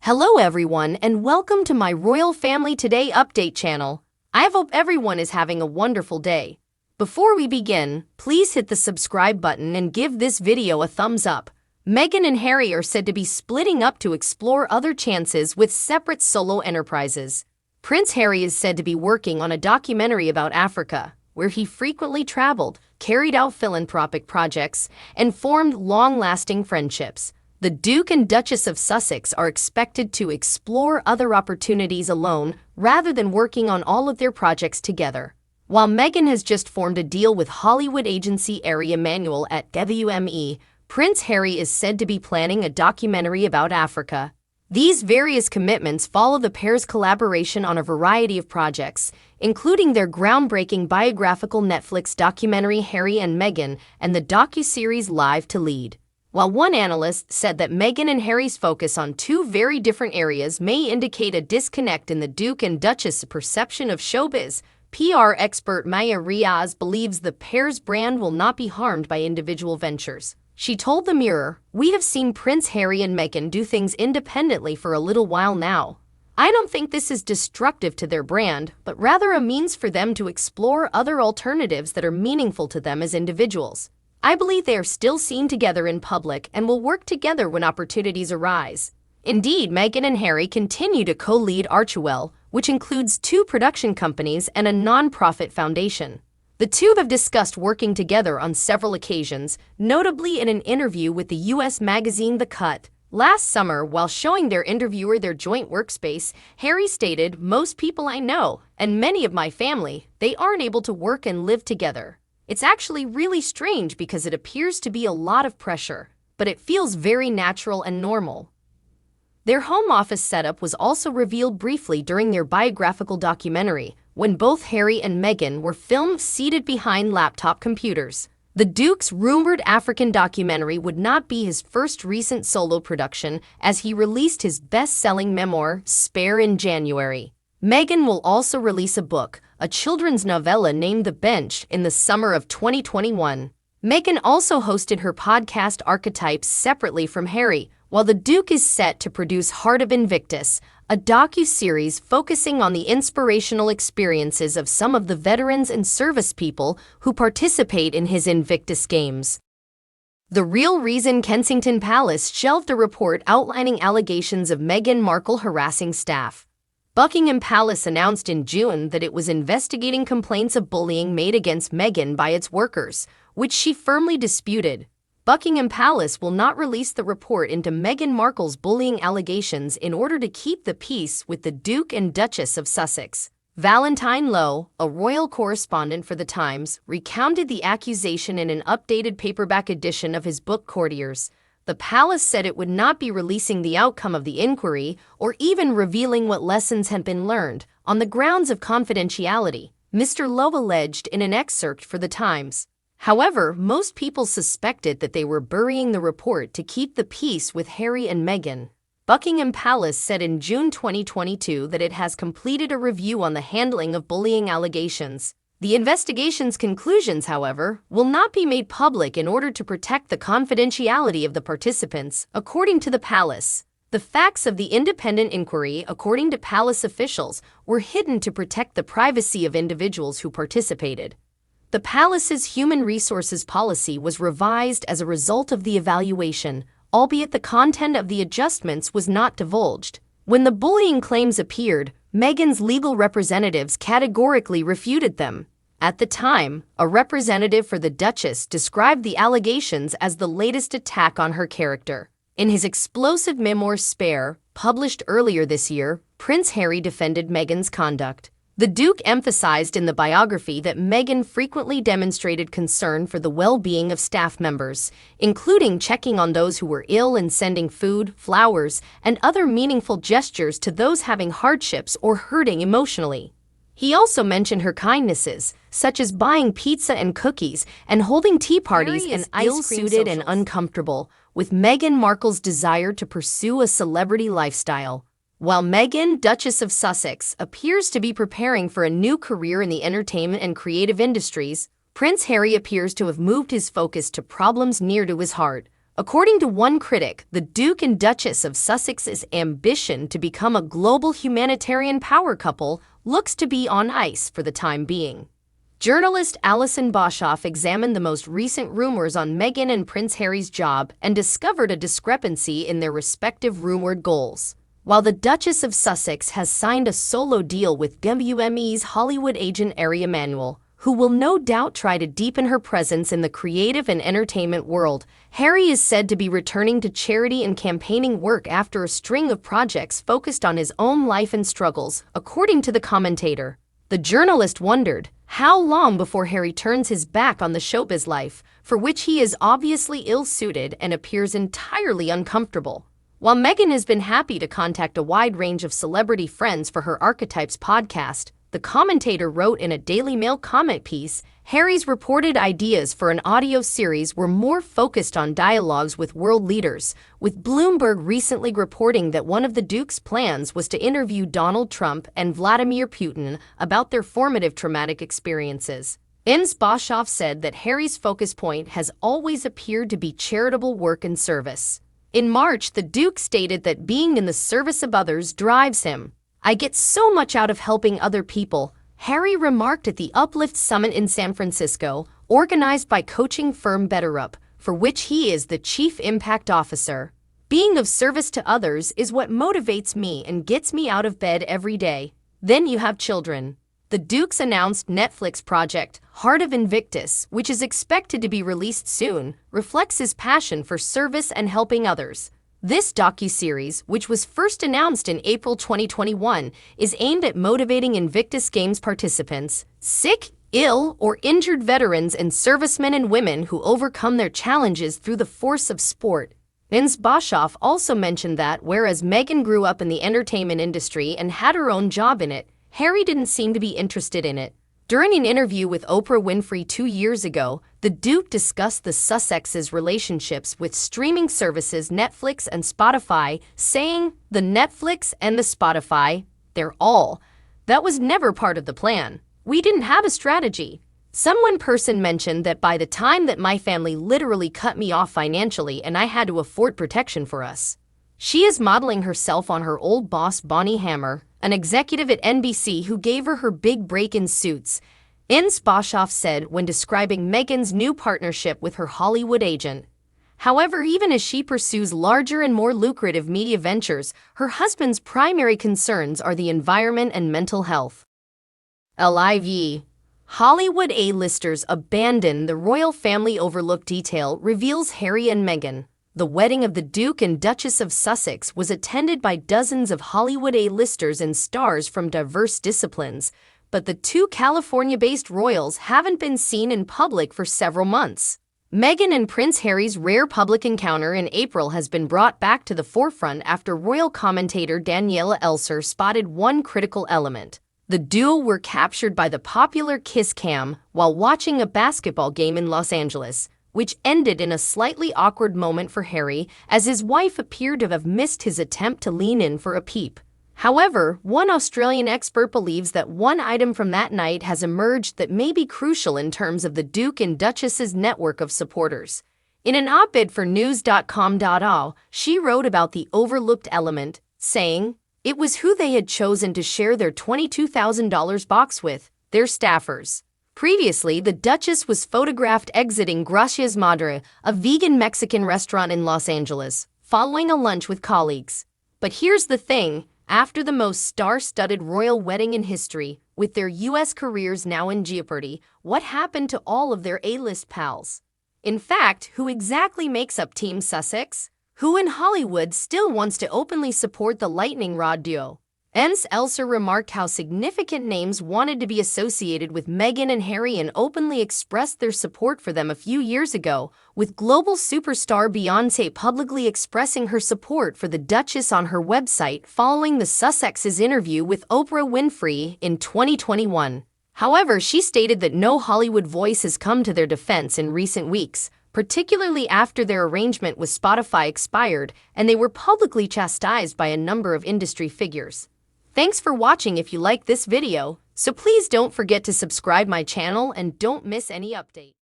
Hello everyone and welcome to my Royal Family Today update channel. I hope everyone is having a wonderful day. Before we begin, please hit the subscribe button and give this video a thumbs up. Meghan and Harry are said to be splitting up to explore other chances with separate solo enterprises. Prince Harry is said to be working on a documentary about Africa, where he frequently traveled, carried out philanthropic projects, and formed long-lasting friendships. The Duke and Duchess of Sussex are expected to explore other opportunities alone rather than working on all of their projects together. While Meghan has just formed a deal with Hollywood agency Ari Emanuel at WME, Prince Harry is said to be planning a documentary about Africa. These various commitments follow the pair's collaboration on a variety of projects, including their groundbreaking biographical Netflix documentary Harry and Meghan and the docuseries Live to Lead. While one analyst said that Meghan and Harry's focus on two very different areas may indicate a disconnect in the Duke and Duchess' perception of showbiz, PR expert Maya Riaz believes the pair's brand will not be harmed by individual ventures. She told The Mirror, "We have seen Prince Harry and Meghan do things independently for a little while now. I don't think this is destructive to their brand, but rather a means for them to explore other alternatives that are meaningful to them as individuals. I believe they are still seen together in public and will work together when opportunities arise." Indeed, Meghan and Harry continue to co-lead Archewell, which includes two production companies and a non-profit foundation. The two have discussed working together on several occasions, notably in an interview with the U.S. magazine The Cut. Last summer, while showing their interviewer their joint workspace, Harry stated, "Most people I know, and many of my family, they aren't able to work and live together. It's actually really strange because it appears to be a lot of pressure, but it feels very natural and normal." Their home office setup was also revealed briefly during their biographical documentary, when both Harry and Meghan were filmed seated behind laptop computers. The Duke's rumored African documentary would not be his first recent solo production, as he released his best-selling memoir, Spare, in January. Meghan will also release a book, a children's novella named The Bench, in the summer of 2021. Meghan also hosted her podcast Archetypes separately from Harry, while the Duke is set to produce Heart of Invictus, a docu-series focusing on the inspirational experiences of some of the veterans and service people who participate in his Invictus Games. The real reason Kensington Palace shelved a report outlining allegations of Meghan Markle harassing staff. Buckingham Palace announced in June that it was investigating complaints of bullying made against Meghan by its workers, which she firmly disputed. Buckingham Palace will not release the report into Meghan Markle's bullying allegations in order to keep the peace with the Duke and Duchess of Sussex. Valentine Lowe, a royal correspondent for The Times, recounted the accusation in an updated paperback edition of his book Courtiers. The palace said it would not be releasing the outcome of the inquiry or even revealing what lessons had been learned on the grounds of confidentiality, Mr. Lowe alleged in an excerpt for The Times. However, most people suspected that they were burying the report to keep the peace with Harry and Meghan. Buckingham Palace said in June 2022 that it has completed a review on the handling of bullying allegations. The investigation's conclusions, however, will not be made public in order to protect the confidentiality of the participants, according to the palace. The facts of the independent inquiry, according to palace officials, were hidden to protect the privacy of individuals who participated. The palace's human resources policy was revised as a result of the evaluation, albeit the content of the adjustments was not divulged. When the bullying claims appeared, Meghan's legal representatives categorically refuted them. At the time, a representative for the Duchess described the allegations as the latest attack on her character. In his explosive memoir Spare, published earlier this year, Prince Harry defended Meghan's conduct. The Duke emphasized in the biography that Meghan frequently demonstrated concern for the well-being of staff members, including checking on those who were ill and sending food, flowers, and other meaningful gestures to those having hardships or hurting emotionally. He also mentioned her kindnesses, such as buying pizza and cookies and holding tea parties and ill-suited and uncomfortable with Meghan Markle's desire to pursue a celebrity lifestyle. While Meghan, Duchess of Sussex, appears to be preparing for a new career in the entertainment and creative industries, Prince Harry appears to have moved his focus to problems near to his heart, According to one critic, the Duke and Duchess of Sussex's ambition to become a global humanitarian power couple looks to be on ice for the time being. Journalist Alison Boshoff examined the most recent rumors on Meghan and Prince Harry's job and discovered a discrepancy in their respective rumored goals. While the Duchess of Sussex has signed a solo deal with WME's Hollywood agent Ari Emanuel, who will no doubt try to deepen her presence in the creative and entertainment world, Harry is said to be returning to charity and campaigning work after a string of projects focused on his own life and struggles, according to the commentator. The journalist wondered, how long before Harry turns his back on the showbiz life, for which he is obviously ill-suited and appears entirely uncomfortable? While Meghan has been happy to contact a wide range of celebrity friends for her Archetypes podcast, the commentator wrote in a Daily Mail comment piece, Harry's reported ideas for an audio series were more focused on dialogues with world leaders, with Bloomberg recently reporting that one of the Duke's plans was to interview Donald Trump and Vladimir Putin about their formative traumatic experiences. Ms. Boshoff said that Harry's focus point has always appeared to be charitable work and service. In March, the Duke stated that being in the service of others drives him. "I get so much out of helping other people," Harry remarked at the Uplift Summit in San Francisco, organized by coaching firm BetterUp, for which he is the Chief Impact Officer. "Being of service to others is what motivates me and gets me out of bed every day." Then you have children. The Duke's announced Netflix project, Heart of Invictus, which is expected to be released soon, reflects his passion for service and helping others. This docuseries, which was first announced in April 2021, is aimed at motivating Invictus Games participants, sick, ill, or injured veterans and servicemen and women who overcome their challenges through the force of sport. Ms. Boshoff also mentioned that whereas Meghan grew up in the entertainment industry and had her own job in it, Harry didn't seem to be interested in it. During an interview with Oprah Winfrey 2 years ago, the Duke discussed the Sussexes' relationships with streaming services Netflix and Spotify, saying, "The Netflix and the Spotify, they're all. That was never part of the plan. We didn't have a strategy." One person mentioned that by the time that my family literally cut me off financially and I had to afford protection for us. She is modeling herself on her old boss Bonnie Hammer, an executive at NBC who gave her big break in Suits. Ms. Boshoff said when describing Meghan's new partnership with her Hollywood agent. However, even as she pursues larger and more lucrative media ventures, her husband's primary concerns are the environment and mental health. Live. Hollywood A-listers abandon the royal family overlooked detail reveals Harry and Meghan. The wedding of the Duke and Duchess of Sussex was attended by dozens of Hollywood A-listers and stars from diverse disciplines, but the two California-based royals haven't been seen in public for several months. Meghan and Prince Harry's rare public encounter in April has been brought back to the forefront after royal commentator Daniela Elser spotted one critical element. The duo were captured by the popular kiss cam while watching a basketball game in Los Angeles, which ended in a slightly awkward moment for Harry as his wife appeared to have missed his attempt to lean in for a peep. However, one Australian expert believes that one item from that night has emerged that may be crucial in terms of the Duke and Duchess's network of supporters. In an op-ed for news.com.au, she wrote about the overlooked element, saying, "It was who they had chosen to share their $22,000 box with, their staffers." Previously, the Duchess was photographed exiting Gracias Madre, a vegan Mexican restaurant in Los Angeles, following a lunch with colleagues. But here's the thing, after the most star-studded royal wedding in history, with their U.S. careers now in jeopardy, what happened to all of their A-list pals? In fact, who exactly makes up Team Sussex? Who in Hollywood still wants to openly support the lightning rod duo? Ms. Elser remarked how significant names wanted to be associated with Meghan and Harry and openly expressed their support for them a few years ago, with global superstar Beyoncé publicly expressing her support for the Duchess on her website following the Sussexes' interview with Oprah Winfrey in 2021. However, she stated that no Hollywood voice has come to their defense in recent weeks, particularly after their arrangement with Spotify expired and they were publicly chastised by a number of industry figures. Thanks for watching. If you like this video, so please don't forget to subscribe my channel and don't miss any update.